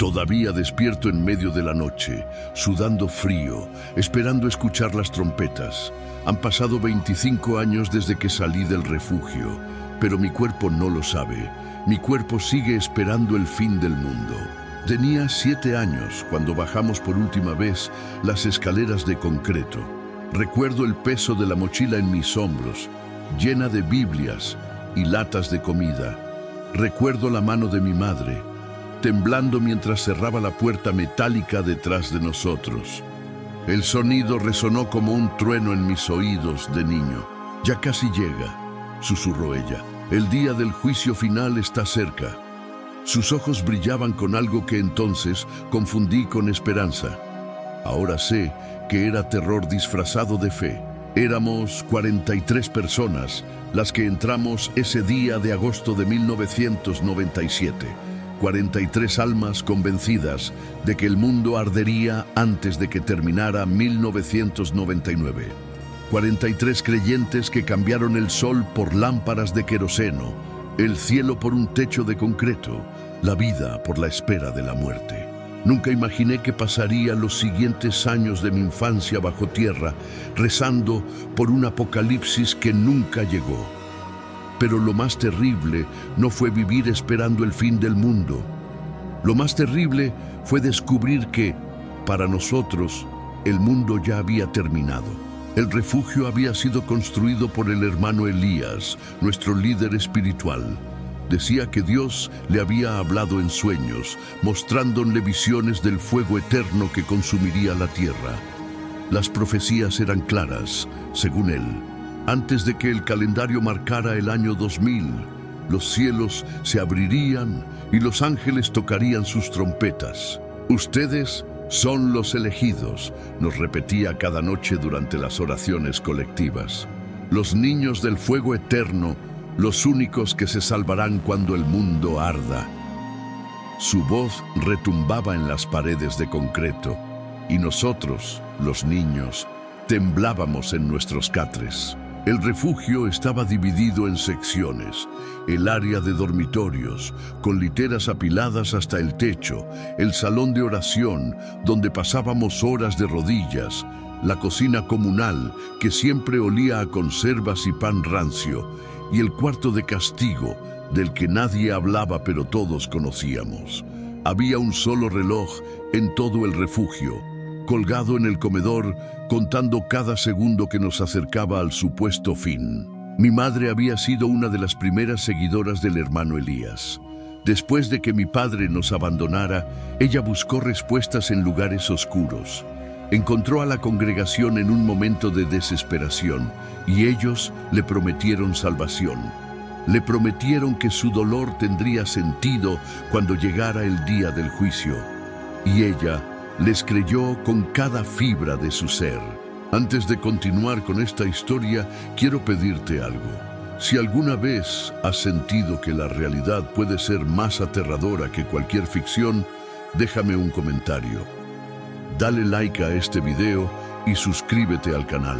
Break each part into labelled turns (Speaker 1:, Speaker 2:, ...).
Speaker 1: Todavía despierto en medio de la noche, sudando frío, esperando escuchar las trompetas. Han pasado 25 años desde que salí del refugio, pero mi cuerpo no lo sabe. Mi cuerpo sigue esperando el fin del mundo. Tenía 7 años cuando bajamos por última vez las escaleras de concreto. Recuerdo el peso de la mochila en mis hombros, llena de Biblias y latas de comida. Recuerdo la mano de mi madre, temblando mientras cerraba la puerta metálica detrás de nosotros. El sonido resonó como un trueno en mis oídos de niño. «Ya casi llega», susurró ella. «El día del juicio final está cerca». Sus ojos brillaban con algo que entonces confundí con esperanza. Ahora sé que era terror disfrazado de fe. Éramos 43 personas las que entramos ese día de agosto de 1997. 43 almas convencidas de que el mundo ardería antes de que terminara 1999. 43 creyentes que cambiaron el sol por lámparas de queroseno, el cielo por un techo de concreto, la vida por la espera de la muerte. Nunca imaginé que pasaría los siguientes años de mi infancia bajo tierra, rezando por un apocalipsis que nunca llegó. Pero lo más terrible no fue vivir esperando el fin del mundo. Lo más terrible fue descubrir que, para nosotros, el mundo ya había terminado. El refugio había sido construido por el hermano Elías, nuestro líder espiritual. Decía que Dios le había hablado en sueños, mostrándole visiones del fuego eterno que consumiría la tierra. Las profecías eran claras, según él. Antes de que el calendario marcara el año 2000, los cielos se abrirían y los ángeles tocarían sus trompetas. «Ustedes son los elegidos», nos repetía cada noche durante las oraciones colectivas. «Los niños del fuego eterno, los únicos que se salvarán cuando el mundo arda». Su voz retumbaba en las paredes de concreto y nosotros, los niños, temblábamos en nuestros catres. El refugio estaba dividido en secciones: el área de dormitorios, con literas apiladas hasta el techo, el salón de oración, donde pasábamos horas de rodillas, la cocina comunal, que siempre olía a conservas y pan rancio, y el cuarto de castigo, del que nadie hablaba pero todos conocíamos. Había un solo reloj en todo el refugio, colgado en el comedor, contando cada segundo que nos acercaba al supuesto fin. Mi madre había sido una de las primeras seguidoras del hermano Elías. Después de que mi padre nos abandonara, ella buscó respuestas en lugares oscuros. Encontró a la congregación en un momento de desesperación y ellos le prometieron salvación. Le prometieron que su dolor tendría sentido cuando llegara el día del juicio. Y ella les creyó con cada fibra de su ser. Antes de continuar con esta historia, quiero pedirte algo. Si alguna vez has sentido que la realidad puede ser más aterradora que cualquier ficción, déjame un comentario. Dale like a este video y suscríbete al canal,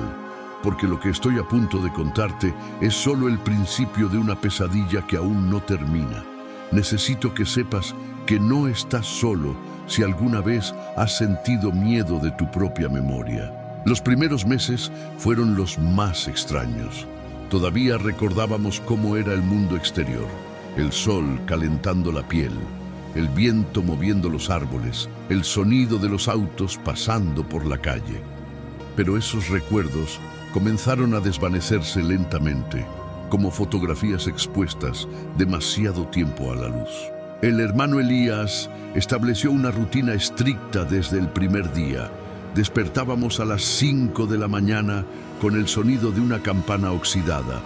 Speaker 1: porque lo que estoy a punto de contarte es solo el principio de una pesadilla que aún no termina. Necesito que sepas que no estás solo si alguna vez has sentido miedo de tu propia memoria. Los primeros meses fueron los más extraños. Todavía recordábamos cómo era el mundo exterior: el sol calentando la piel, el viento moviendo los árboles, el sonido de los autos pasando por la calle. Pero esos recuerdos comenzaron a desvanecerse lentamente, como fotografías expuestas demasiado tiempo a la luz. El hermano Elías estableció una rutina estricta desde el primer día. Despertábamos a las 5 de la mañana con el sonido de una campana oxidada.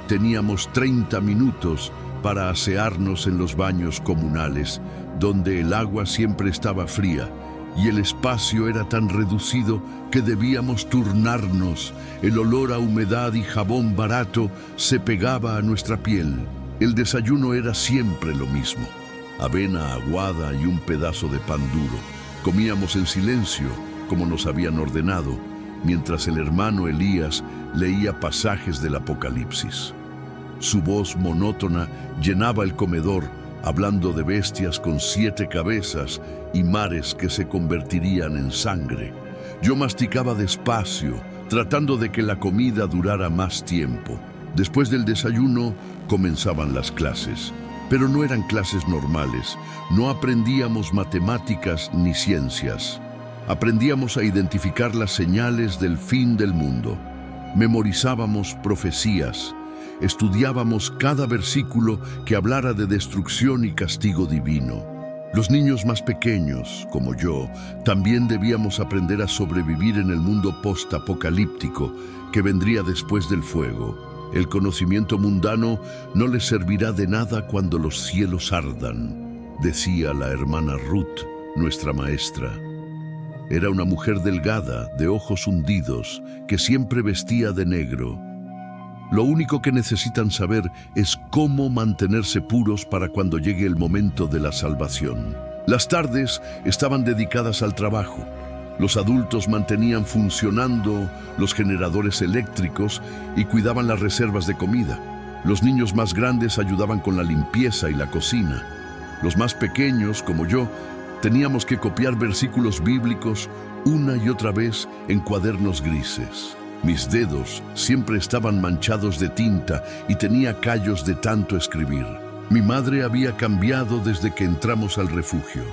Speaker 1: Teníamos 30 minutos para asearnos en los baños comunales, donde el agua siempre estaba fría y el espacio era tan reducido que debíamos turnarnos. El olor a humedad y jabón barato se pegaba a nuestra piel. El desayuno era siempre lo mismo: avena aguada y un pedazo de pan duro. Comíamos en silencio, como nos habían ordenado, mientras el hermano Elías leía pasajes del Apocalipsis. Su voz monótona llenaba el comedor hablando de bestias con 7 cabezas y mares que se convertirían en sangre. Yo masticaba despacio, tratando de que la comida durara más tiempo. Después del desayuno comenzaban las clases, pero no eran clases normales. No aprendíamos matemáticas ni ciencias. Aprendíamos a identificar las señales del fin del mundo. Memorizábamos profecías. Estudiábamos cada versículo que hablara de destrucción y castigo divino. Los niños más pequeños, como yo, también debíamos aprender a sobrevivir en el mundo post-apocalíptico que vendría después del fuego. El conocimiento mundano no les servirá de nada cuando los cielos ardan, decía la hermana Ruth, nuestra maestra. Era una mujer delgada, de ojos hundidos, que siempre vestía de negro. Lo único que necesitan saber es cómo mantenerse puros para cuando llegue el momento de la salvación. Las tardes estaban dedicadas al trabajo. Los adultos mantenían funcionando los generadores eléctricos y cuidaban las reservas de comida. Los niños más grandes ayudaban con la limpieza y la cocina. Los más pequeños, como yo, teníamos que copiar versículos bíblicos una y otra vez en cuadernos grises. Mis dedos siempre estaban manchados de tinta y tenía callos de tanto escribir. Mi madre había cambiado desde que entramos al refugio.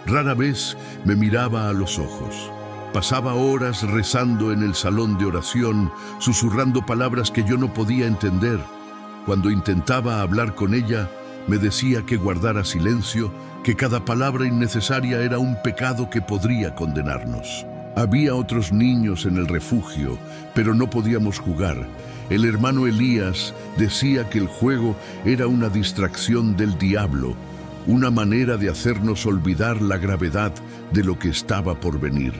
Speaker 1: Rara vez me miraba a los ojos. Pasaba horas rezando en el salón de oración, susurrando palabras que yo no podía entender. Cuando intentaba hablar con ella, me decía que guardara silencio, que cada palabra innecesaria era un pecado que podría condenarnos. Había otros niños en el refugio, pero no podíamos jugar. El hermano Elías decía que el juego era una distracción del diablo, una manera de hacernos olvidar la gravedad de lo que estaba por venir.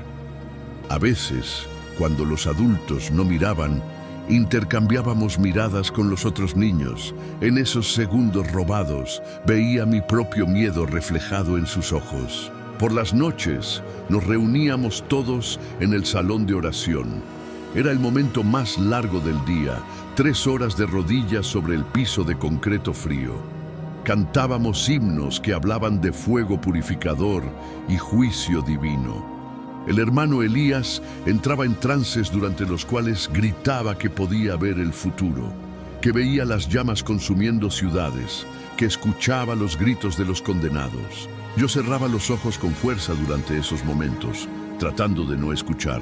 Speaker 1: A veces, cuando los adultos no miraban, intercambiábamos miradas con los otros niños. En esos segundos robados, veía mi propio miedo reflejado en sus ojos. Por las noches, nos reuníamos todos en el salón de oración. Era el momento más largo del día, 3 horas de rodillas sobre el piso de concreto frío. Cantábamos himnos que hablaban de fuego purificador y juicio divino. El hermano Elías entraba en trances durante los cuales gritaba que podía ver el futuro, que veía las llamas consumiendo ciudades, que escuchaba los gritos de los condenados. Yo cerraba los ojos con fuerza durante esos momentos, tratando de no escuchar,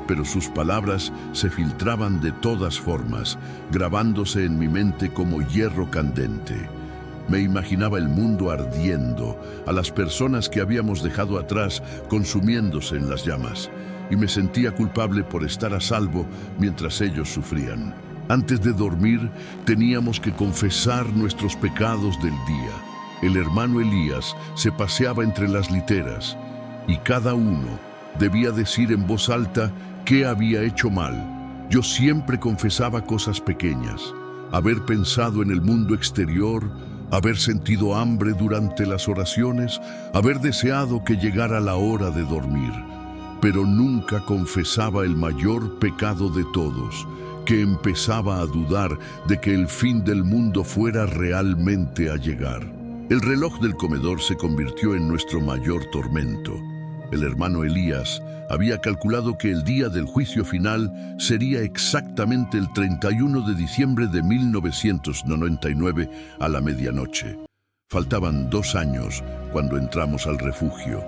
Speaker 1: pero sus palabras se filtraban de todas formas, grabándose en mi mente como hierro candente. Me imaginaba el mundo ardiendo, a las personas que habíamos dejado atrás consumiéndose en las llamas, y me sentía culpable por estar a salvo mientras ellos sufrían. Antes de dormir, teníamos que confesar nuestros pecados del día. El hermano Elías se paseaba entre las literas y cada uno debía decir en voz alta qué había hecho mal. Yo siempre confesaba cosas pequeñas: haber pensado en el mundo exterior, haber sentido hambre durante las oraciones, haber deseado que llegara la hora de dormir. Pero nunca confesaba el mayor pecado de todos, que empezaba a dudar de que el fin del mundo fuera realmente a llegar. El reloj del comedor se convirtió en nuestro mayor tormento. El hermano Elías había calculado que el día del juicio final sería exactamente el 31 de diciembre de 1999 a la medianoche. Faltaban 2 años cuando entramos al refugio.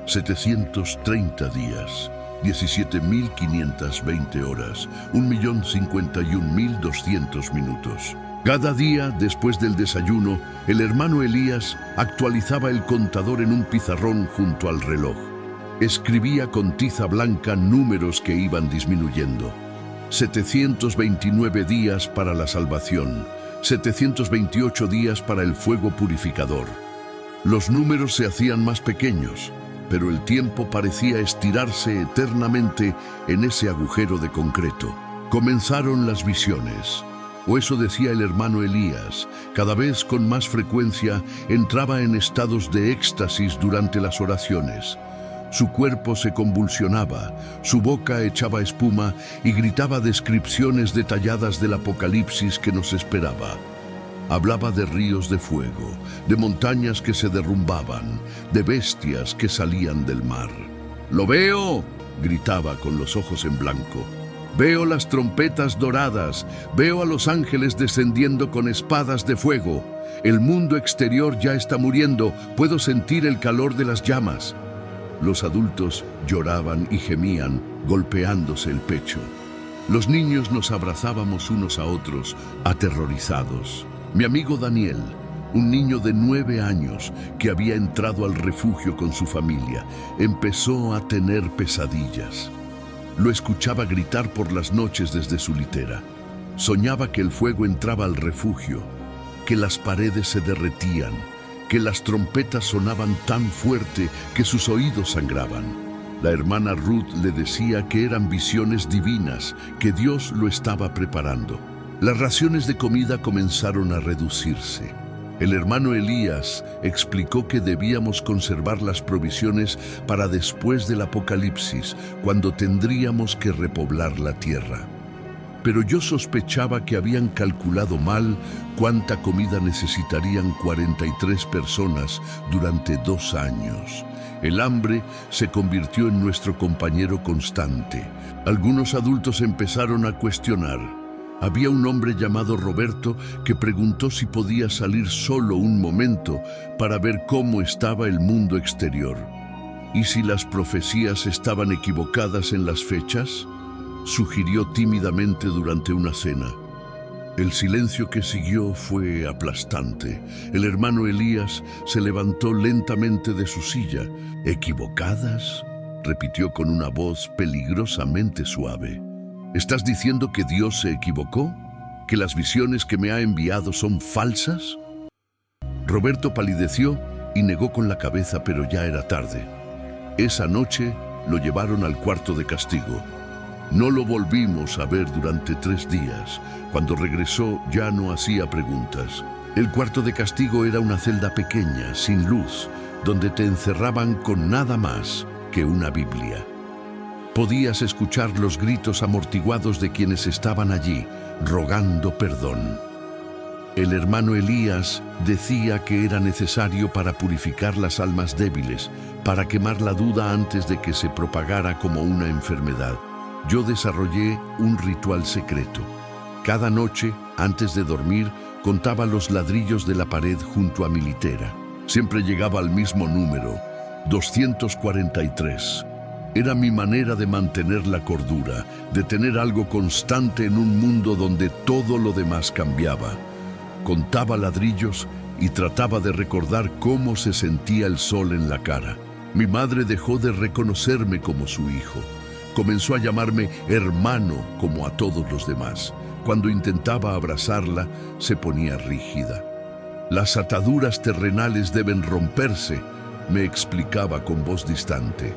Speaker 1: 730 días, 17.520 horas, 1.051.200 minutos. Cada día, después del desayuno, el hermano Elías actualizaba el contador en un pizarrón junto al reloj. Escribía con tiza blanca números que iban disminuyendo. 729 días para la salvación, 728 días para el fuego purificador. Los números se hacían más pequeños, pero el tiempo parecía estirarse eternamente en ese agujero de concreto. Comenzaron las visiones. O eso decía el hermano Elías. Cada vez con más frecuencia entraba en estados de éxtasis durante las oraciones. Su cuerpo se convulsionaba, su boca echaba espuma y gritaba descripciones detalladas del apocalipsis que nos esperaba. Hablaba de ríos de fuego, de montañas que se derrumbaban, de bestias que salían del mar. «¡Lo veo!», gritaba con los ojos en blanco. «Veo las trompetas doradas, veo a los ángeles descendiendo con espadas de fuego. El mundo exterior ya está muriendo, puedo sentir el calor de las llamas». Los adultos lloraban y gemían, golpeándose el pecho. Los niños nos abrazábamos unos a otros, aterrorizados. Mi amigo Daniel, un niño de 9 años que había entrado al refugio con su familia, empezó a tener pesadillas. Lo escuchaba gritar por las noches desde su litera. Soñaba que el fuego entraba al refugio, que las paredes se derretían, que las trompetas sonaban tan fuerte que sus oídos sangraban. La hermana Ruth le decía que eran visiones divinas, que Dios lo estaba preparando. Las raciones de comida comenzaron a reducirse. El hermano Elías explicó que debíamos conservar las provisiones para después del apocalipsis, cuando tendríamos que repoblar la tierra. Pero yo sospechaba que habían calculado mal cuánta comida necesitarían 43 personas durante 2 años. El hambre se convirtió en nuestro compañero constante. Algunos adultos empezaron a cuestionar. Había un hombre llamado Roberto que preguntó si podía salir solo un momento para ver cómo estaba el mundo exterior. ¿Y si las profecías estaban equivocadas en las fechas?, sugirió tímidamente durante una cena. El silencio que siguió fue aplastante. El hermano Elías se levantó lentamente de su silla. «¿Equivocadas?», repitió con una voz peligrosamente suave. «¿Estás diciendo que Dios se equivocó? ¿Que las visiones que me ha enviado son falsas?». Roberto palideció y negó con la cabeza, pero ya era tarde. Esa noche lo llevaron al cuarto de castigo. No lo volvimos a ver durante 3 días. Cuando regresó ya no hacía preguntas. El cuarto de castigo era una celda pequeña, sin luz, donde te encerraban con nada más que una Biblia. Podías escuchar los gritos amortiguados de quienes estaban allí, rogando perdón. El hermano Elías decía que era necesario para purificar las almas débiles, para quemar la duda antes de que se propagara como una enfermedad. Yo desarrollé un ritual secreto. Cada noche, antes de dormir, contaba los ladrillos de la pared junto a mi litera. Siempre llegaba al mismo número, 243. Era mi manera de mantener la cordura, de tener algo constante en un mundo donde todo lo demás cambiaba. Contaba ladrillos y trataba de recordar cómo se sentía el sol en la cara. Mi madre dejó de reconocerme como su hijo. Comenzó a llamarme hermano como a todos los demás. Cuando intentaba abrazarla, se ponía rígida. «Las ataduras terrenales deben romperse», me explicaba con voz distante.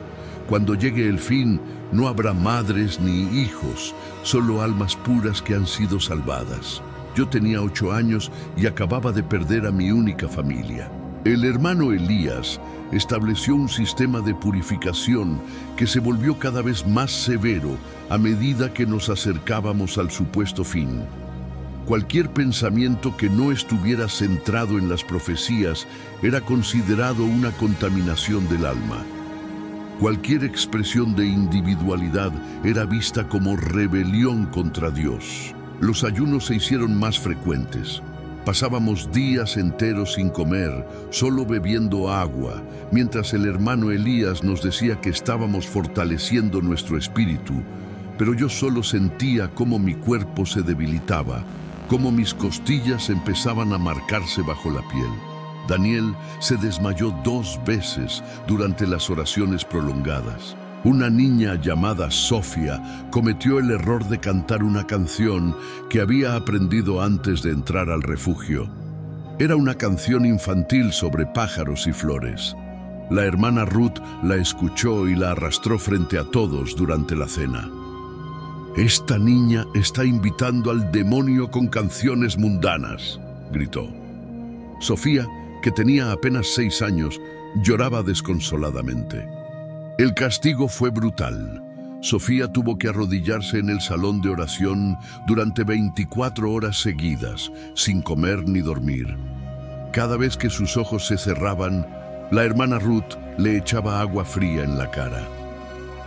Speaker 1: «Cuando llegue el fin, no habrá madres ni hijos, solo almas puras que han sido salvadas». Yo tenía 8 años y acababa de perder a mi única familia. El hermano Elías estableció un sistema de purificación que se volvió cada vez más severo a medida que nos acercábamos al supuesto fin. Cualquier pensamiento que no estuviera centrado en las profecías era considerado una contaminación del alma. Cualquier expresión de individualidad era vista como rebelión contra Dios. Los ayunos se hicieron más frecuentes. Pasábamos días enteros sin comer, solo bebiendo agua, mientras el hermano Elías nos decía que estábamos fortaleciendo nuestro espíritu, pero yo solo sentía cómo mi cuerpo se debilitaba, cómo mis costillas empezaban a marcarse bajo la piel. Daniel se desmayó 2 veces durante las oraciones prolongadas. Una niña llamada Sofía cometió el error de cantar una canción que había aprendido antes de entrar al refugio. Era una canción infantil sobre pájaros y flores. La hermana Ruth la escuchó y la arrastró frente a todos durante la cena. «Esta niña está invitando al demonio con canciones mundanas», gritó. Sofía, que tenía apenas 6 años, lloraba desconsoladamente. El castigo fue brutal. Sofía tuvo que arrodillarse en el salón de oración durante 24 horas seguidas, sin comer ni dormir. Cada vez que sus ojos se cerraban, la hermana Ruth le echaba agua fría en la cara.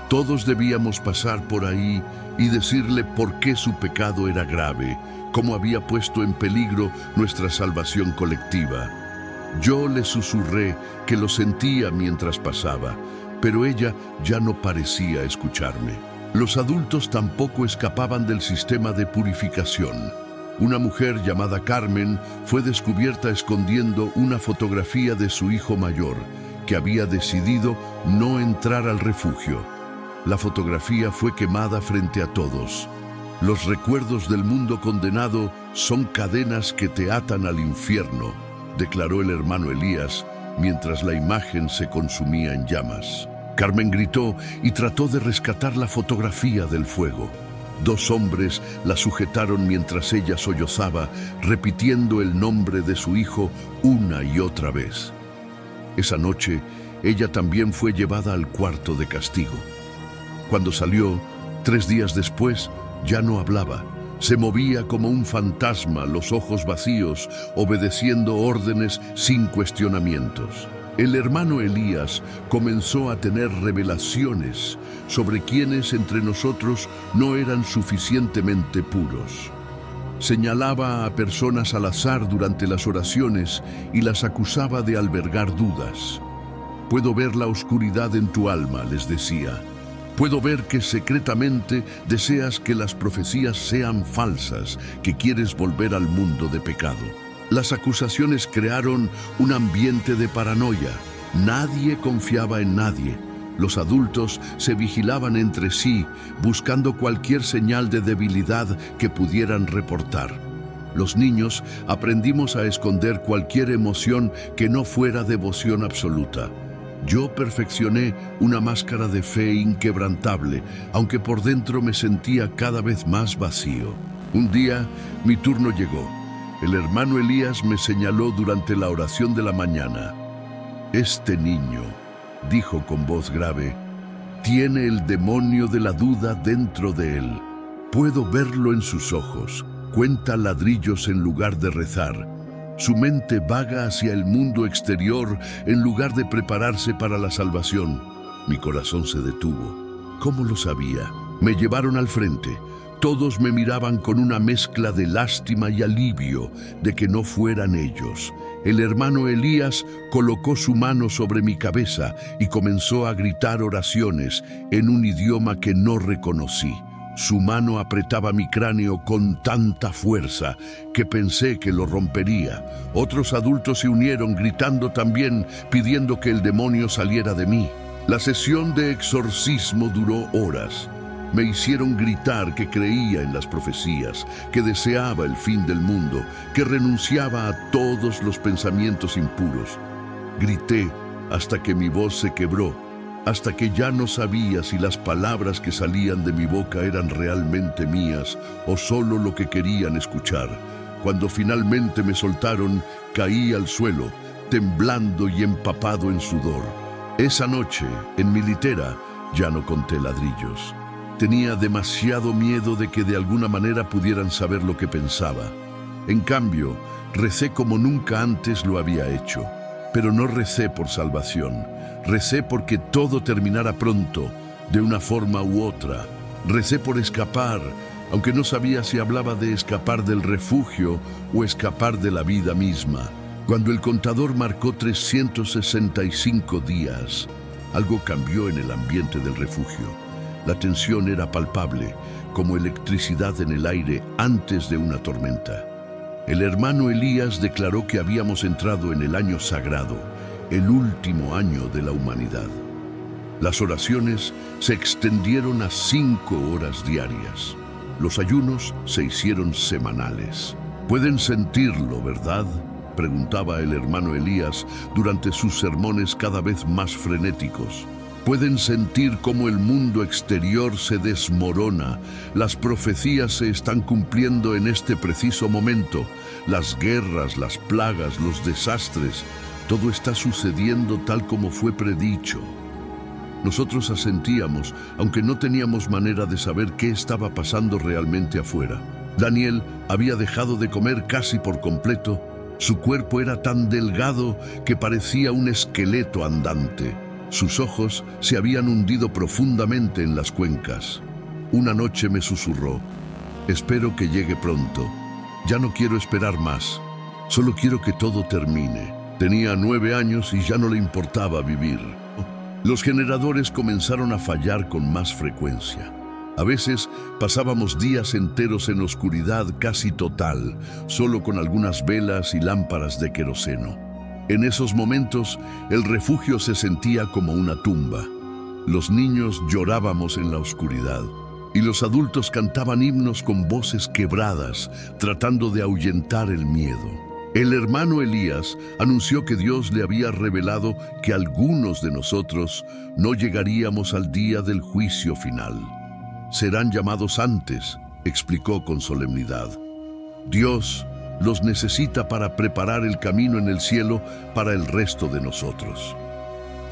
Speaker 1: Todos debíamos pasar por ahí y decirle por qué su pecado era grave, cómo había puesto en peligro nuestra salvación colectiva. Yo le susurré que lo sentía mientras pasaba, pero ella ya no parecía escucharme. Los adultos tampoco escapaban del sistema de purificación. Una mujer llamada Carmen fue descubierta escondiendo una fotografía de su hijo mayor, que había decidido no entrar al refugio. La fotografía fue quemada frente a todos. Los recuerdos del mundo condenado son cadenas que te atan al infierno, declaró el hermano Elías, mientras la imagen se consumía en llamas. Carmen gritó y trató de rescatar la fotografía del fuego. 2 hombres la sujetaron mientras ella sollozaba, repitiendo el nombre de su hijo una y otra vez. Esa noche, ella también fue llevada al cuarto de castigo. Cuando salió, 3 días después, ya no hablaba. Se movía como un fantasma, los ojos vacíos, obedeciendo órdenes sin cuestionamientos. El hermano Elías comenzó a tener revelaciones sobre quienes entre nosotros no eran suficientemente puros. Señalaba a personas al azar durante las oraciones y las acusaba de albergar dudas. «Puedo ver la oscuridad en tu alma», les decía. «Puedo ver que secretamente deseas que las profecías sean falsas, que quieres volver al mundo de pecado». Las acusaciones crearon un ambiente de paranoia. Nadie confiaba en nadie. Los adultos se vigilaban entre sí, buscando cualquier señal de debilidad que pudieran reportar. Los niños aprendimos a esconder cualquier emoción que no fuera devoción absoluta. Yo perfeccioné una máscara de fe inquebrantable, aunque por dentro me sentía cada vez más vacío. Un día, mi turno llegó. El hermano Elías me señaló durante la oración de la mañana. «Este niño», dijo con voz grave, «tiene el demonio de la duda dentro de él. Puedo verlo en sus ojos. Cuenta ladrillos en lugar de rezar. Su mente vaga hacia el mundo exterior en lugar de prepararse para la salvación». Mi corazón se detuvo. ¿Cómo lo sabía? Me llevaron al frente. Todos me miraban con una mezcla de lástima y alivio de que no fueran ellos. El hermano Elías colocó su mano sobre mi cabeza y comenzó a gritar oraciones en un idioma que no reconocí. Su mano apretaba mi cráneo con tanta fuerza que pensé que lo rompería. Otros adultos se unieron gritando también, pidiendo que el demonio saliera de mí. La sesión de exorcismo duró horas. Me hicieron gritar que creía en las profecías, que deseaba el fin del mundo, que renunciaba a todos los pensamientos impuros. Grité hasta que mi voz se quebró, hasta que ya no sabía si las palabras que salían de mi boca eran realmente mías o solo lo que querían escuchar. Cuando finalmente me soltaron, caí al suelo, temblando y empapado en sudor. Esa noche, en mi litera, ya no conté ladrillos. Tenía demasiado miedo de que de alguna manera pudieran saber lo que pensaba. En cambio, recé como nunca antes lo había hecho. Pero no recé por salvación. Recé porque todo terminara pronto, de una forma u otra. Recé por escapar, aunque no sabía si hablaba de escapar del refugio o escapar de la vida misma. Cuando el contador marcó 365 días, algo cambió en el ambiente del refugio. La tensión era palpable, como electricidad en el aire antes de una tormenta. El hermano Elías declaró que habíamos entrado en el año sagrado, el último año de la humanidad. Las oraciones se extendieron a 5 horas diarias. Los ayunos se hicieron semanales. «Pueden sentirlo, ¿verdad?», preguntaba el hermano Elías durante sus sermones cada vez más frenéticos. Pueden sentir cómo el mundo exterior se desmorona. Las profecías se están cumpliendo en este preciso momento. Las guerras, las plagas, los desastres, todo está sucediendo tal como fue predicho. Nosotros asentíamos, aunque no teníamos manera de saber qué estaba pasando realmente afuera. Daniel había dejado de comer casi por completo. Su cuerpo era tan delgado que parecía un esqueleto andante. Sus ojos se habían hundido profundamente en las cuencas. Una noche me susurró: espero que llegue pronto. Ya no quiero esperar más. Solo quiero que todo termine. Tenía 9 años y ya no le importaba vivir. Los generadores comenzaron a fallar con más frecuencia. A veces pasábamos días enteros en oscuridad casi total, solo con algunas velas y lámparas de queroseno. En esos momentos, el refugio se sentía como una tumba. Los niños llorábamos en la oscuridad y los adultos cantaban himnos con voces quebradas, tratando de ahuyentar el miedo. El hermano Elías anunció que Dios le había revelado que algunos de nosotros no llegaríamos al día del juicio final. Serán llamados antes, explicó con solemnidad. Dios los necesita para preparar el camino en el cielo para el resto de nosotros.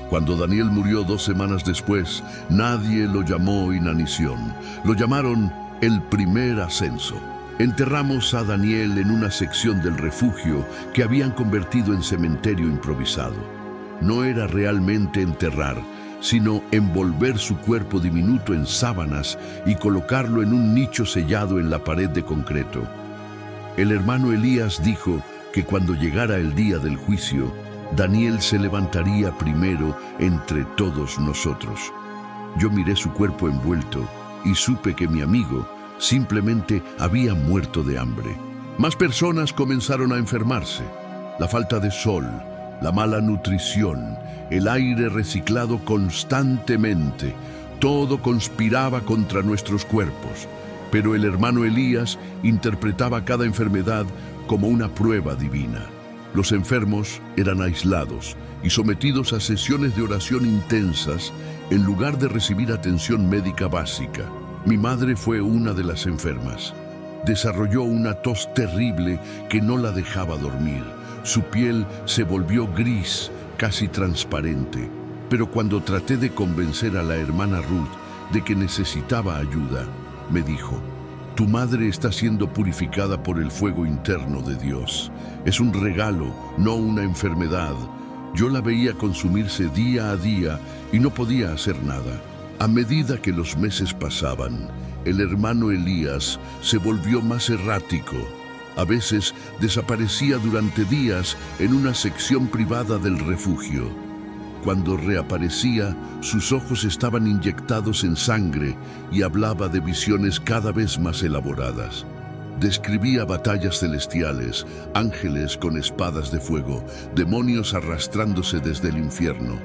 Speaker 1: Cuando Daniel murió 2 semanas después, nadie lo llamó inanición. Lo llamaron el primer ascenso. Enterramos a Daniel en una sección del refugio que habían convertido en cementerio improvisado. No era realmente enterrar, sino envolver su cuerpo diminuto en sábanas y colocarlo en un nicho sellado en la pared de concreto. El hermano Elías dijo que cuando llegara el día del juicio, Daniel se levantaría primero entre todos nosotros. Yo miré su cuerpo envuelto y supe que mi amigo simplemente había muerto de hambre. Más personas comenzaron a enfermarse. La falta de sol, la mala nutrición, el aire reciclado constantemente, todo conspiraba contra nuestros cuerpos. Pero el hermano Elías interpretaba cada enfermedad como una prueba divina. Los enfermos eran aislados y sometidos a sesiones de oración intensas en lugar de recibir atención médica básica. Mi madre fue una de las enfermas. Desarrolló una tos terrible que no la dejaba dormir. Su piel se volvió gris, casi transparente. Pero cuando traté de convencer a la hermana Ruth de que necesitaba ayuda, me dijo: tu madre está siendo purificada por el fuego interno de Dios. Es un regalo, no una enfermedad. Yo la veía consumirse día a día y no podía hacer nada. A medida que los meses pasaban, el hermano Elías se volvió más errático. A veces desaparecía durante días en una sección privada del refugio. Cuando reaparecía, sus ojos estaban inyectados en sangre y hablaba de visiones cada vez más elaboradas. Describía batallas celestiales, ángeles con espadas de fuego, demonios arrastrándose desde el infierno.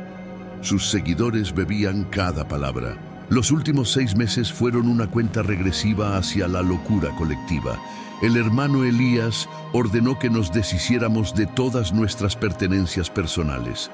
Speaker 1: Sus seguidores bebían cada palabra. Los últimos 6 meses fueron una cuenta regresiva hacia la locura colectiva. El hermano Elías ordenó que nos deshiciéramos de todas nuestras pertenencias personales.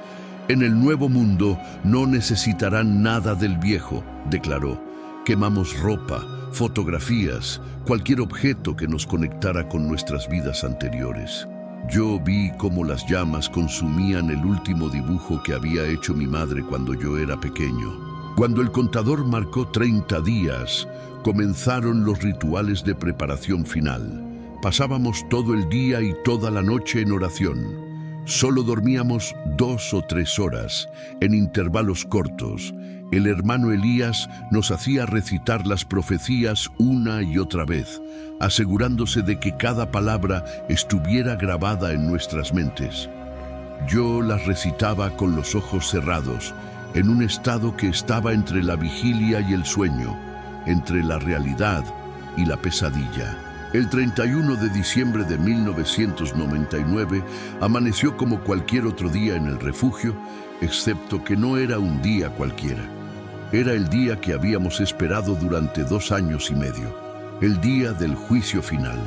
Speaker 1: En el nuevo mundo no necesitarán nada del viejo, declaró. Quemamos ropa, fotografías, cualquier objeto que nos conectara con nuestras vidas anteriores. Yo vi cómo las llamas consumían el último dibujo que había hecho mi madre cuando yo era pequeño. Cuando el contador marcó 30 días, comenzaron los rituales de preparación final. Pasábamos todo el día y toda la noche en oración. Solo dormíamos 2 o 3 horas, en intervalos cortos. El hermano Elías nos hacía recitar las profecías una y otra vez, asegurándose de que cada palabra estuviera grabada en nuestras mentes. Yo las recitaba con los ojos cerrados, en un estado que estaba entre la vigilia y el sueño, entre la realidad y la pesadilla. El 31 de diciembre de 1999 amaneció como cualquier otro día en el refugio, excepto que no era un día cualquiera. Era el día que habíamos esperado durante 2 años y medio, el día del juicio final,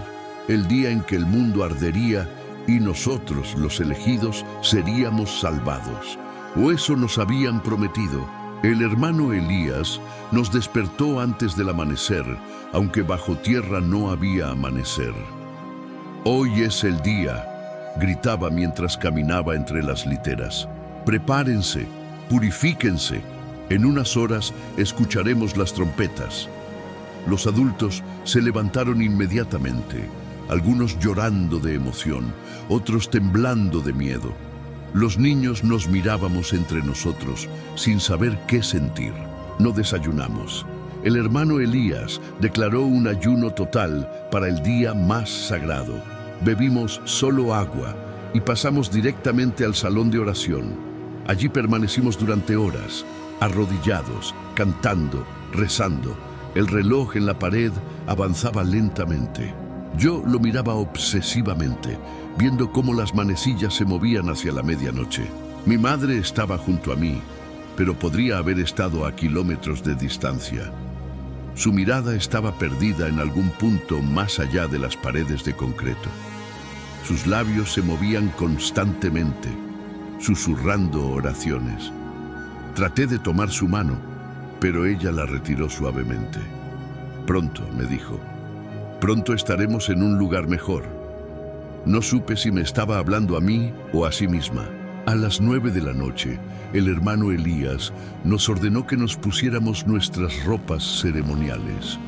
Speaker 1: el día en que el mundo ardería y nosotros, los elegidos, seríamos salvados. O eso nos habían prometido. El hermano Elías nos despertó antes del amanecer, aunque bajo tierra no había amanecer. Hoy es el día, gritaba mientras caminaba entre las literas. Prepárense, purifíquense. En unas horas escucharemos las trompetas. Los adultos se levantaron inmediatamente, algunos llorando de emoción, otros temblando de miedo. Los niños nos mirábamos entre nosotros sin saber qué sentir. No desayunamos. El hermano Elías declaró un ayuno total para el día más sagrado. Bebimos solo agua y pasamos directamente al salón de oración. Allí permanecimos durante horas, arrodillados, cantando, rezando. El reloj en la pared avanzaba lentamente. Yo lo miraba obsesivamente, viendo cómo las manecillas se movían hacia la medianoche. Mi madre estaba junto a mí, pero podría haber estado a kilómetros de distancia. Su mirada estaba perdida en algún punto más allá de las paredes de concreto. Sus labios se movían constantemente, susurrando oraciones. Traté de tomar su mano, pero ella la retiró suavemente. Pronto, me dijo, pronto estaremos en un lugar mejor. No supe si me estaba hablando a mí o a sí misma. A las 9 de la noche, el hermano Elías nos ordenó que nos pusiéramos nuestras ropas ceremoniales,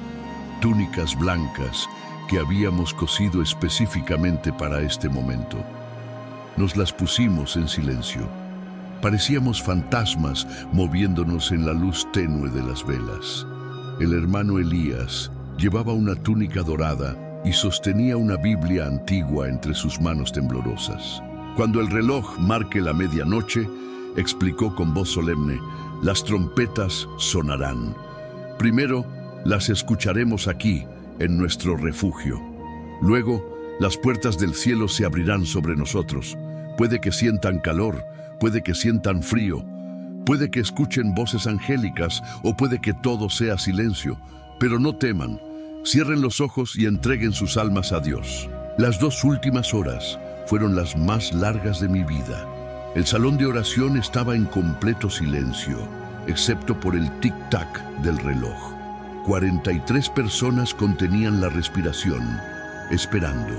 Speaker 1: túnicas blancas que habíamos cosido específicamente para este momento. Nos las pusimos en silencio. Parecíamos fantasmas moviéndonos en la luz tenue de las velas. El hermano Elías llevaba una túnica dorada y sostenía una Biblia antigua entre sus manos temblorosas. Cuando el reloj marque la medianoche, explicó con voz solemne, las trompetas sonarán. Primero, las escucharemos aquí, en nuestro refugio. Luego, las puertas del cielo se abrirán sobre nosotros. Puede que sientan calor, puede que sientan frío, puede que escuchen voces angélicas o puede que todo sea silencio, pero no teman. Cierren los ojos y entreguen sus almas a Dios. Las 2 últimas horas fueron las más largas de mi vida. El salón de oración estaba en completo silencio, excepto por el tic-tac del reloj. 43 personas contenían la respiración, esperando.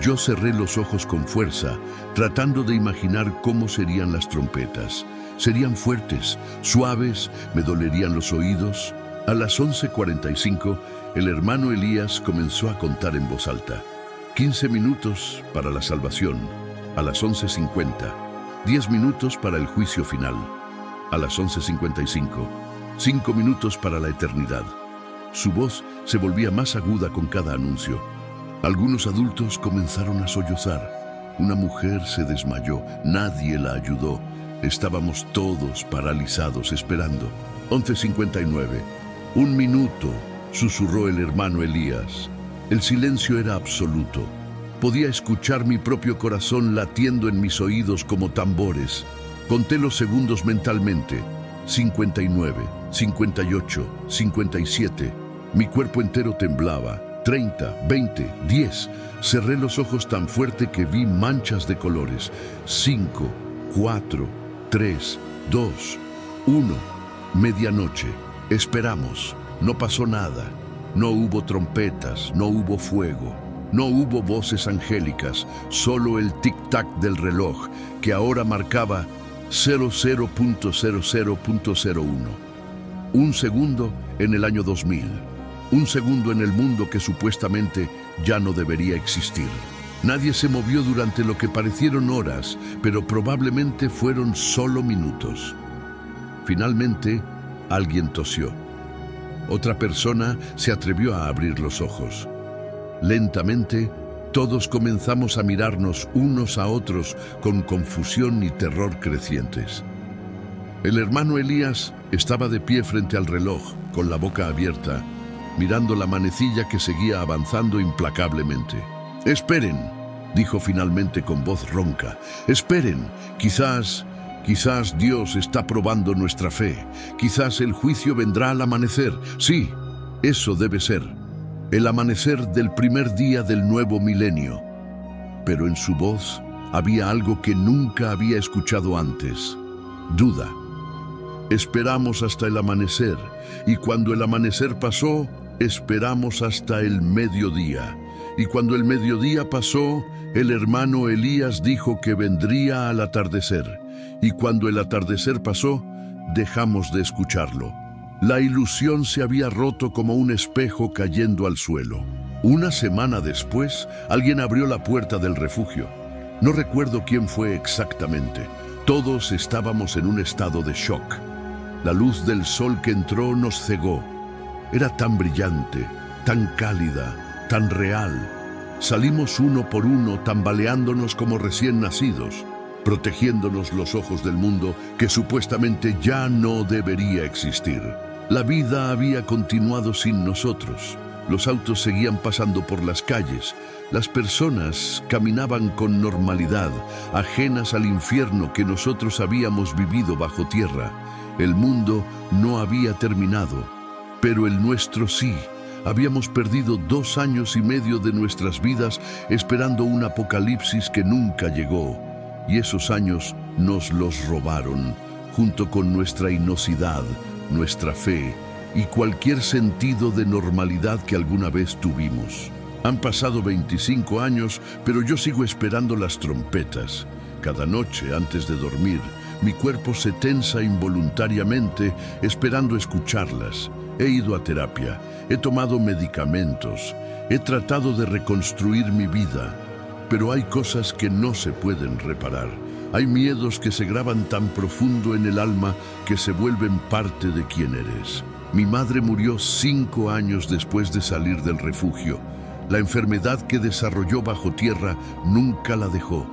Speaker 1: Yo cerré los ojos con fuerza, tratando de imaginar cómo serían las trompetas. Serían fuertes, suaves, me dolerían los oídos. A las 11:45, el hermano Elías comenzó a contar en voz alta. 15 minutos para la salvación. A las 11:50. 10 minutos para el juicio final. A las 11:55. 5 minutos para la eternidad. Su voz se volvía más aguda con cada anuncio. Algunos adultos comenzaron a sollozar. Una mujer se desmayó. Nadie la ayudó. Estábamos todos paralizados esperando. 11:59. 1 minuto, susurró el hermano Elías. El silencio era absoluto. Podía escuchar mi propio corazón latiendo en mis oídos como tambores. Conté los segundos mentalmente. 59, 58, 57. Mi cuerpo entero temblaba. 30, 20, 10. Cerré los ojos tan fuerte que vi manchas de colores. 5, 4, 3, 2, 1. Medianoche. Esperamos. No pasó nada. No hubo trompetas, no hubo fuego, no hubo voces angélicas, solo el tic-tac del reloj, que ahora marcaba 00.00.01. Un segundo en el año 2000. Un segundo en el mundo que supuestamente ya no debería existir. Nadie se movió durante lo que parecieron horas, pero probablemente fueron solo minutos. Finalmente, alguien tosió. Otra persona se atrevió a abrir los ojos. Lentamente, todos comenzamos a mirarnos unos a otros con confusión y terror crecientes. El hermano Elías estaba de pie frente al reloj, con la boca abierta, mirando la manecilla que seguía avanzando implacablemente. «Esperen», dijo finalmente con voz ronca. «Esperen, quizás Dios está probando nuestra fe. Quizás el juicio vendrá al amanecer. Sí, eso debe ser. El amanecer del primer día del nuevo milenio». Pero en su voz había algo que nunca había escuchado antes. Duda. Esperamos hasta el amanecer, y cuando el amanecer pasó, esperamos hasta el mediodía. Y cuando el mediodía pasó, el hermano Elías dijo que vendría al atardecer. Y cuando el atardecer pasó, dejamos de escucharlo. La ilusión se había roto como un espejo cayendo al suelo. Una semana después, alguien abrió la puerta del refugio. No recuerdo quién fue exactamente. Todos estábamos en un estado de shock. La luz del sol que entró nos cegó. Era tan brillante, tan cálida, tan real. Salimos uno por uno tambaleándonos como recién nacidos, protegiéndonos los ojos del mundo que supuestamente ya no debería existir. La vida había continuado sin nosotros. Los autos seguían pasando por las calles. Las personas caminaban con normalidad, ajenas al infierno que nosotros habíamos vivido bajo tierra. El mundo no había terminado, pero el nuestro sí. Habíamos perdido 2 años y medio de nuestras vidas esperando un apocalipsis que nunca llegó. Y esos años nos los robaron, junto con nuestra inocidad, nuestra fe y cualquier sentido de normalidad que alguna vez tuvimos. Han pasado 25 años, pero yo sigo esperando las trompetas. Cada noche, antes de dormir, mi cuerpo se tensa involuntariamente esperando escucharlas. He ido a terapia, he tomado medicamentos, he tratado de reconstruir mi vida, pero hay cosas que no se pueden reparar. Hay miedos que se graban tan profundo en el alma que se vuelven parte de quién eres. Mi madre murió 5 años después de salir del refugio. La enfermedad que desarrolló bajo tierra nunca la dejó.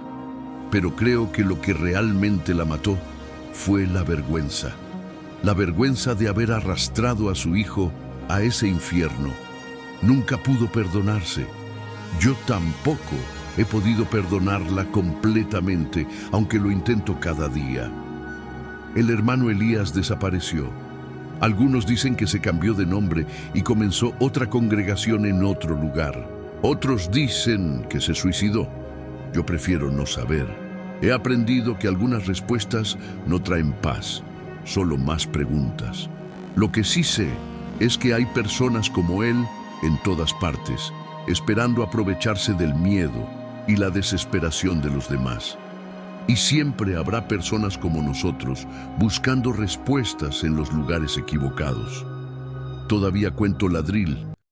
Speaker 1: Pero creo que lo que realmente la mató fue la vergüenza. La vergüenza de haber arrastrado a su hijo a ese infierno. Nunca pudo perdonarse. Yo tampoco he podido perdonarla completamente, aunque lo intento cada día. El hermano Elías desapareció. Algunos dicen que se cambió de nombre y comenzó otra congregación en otro lugar. Otros dicen que se suicidó. Yo prefiero no saber. He aprendido que algunas respuestas no traen paz, solo más preguntas. Lo que sí sé es que hay personas como él en todas partes, esperando aprovecharse del miedo y la desesperación de los demás. Y siempre habrá personas como nosotros buscando respuestas en los lugares equivocados. Todavía cuento la drill.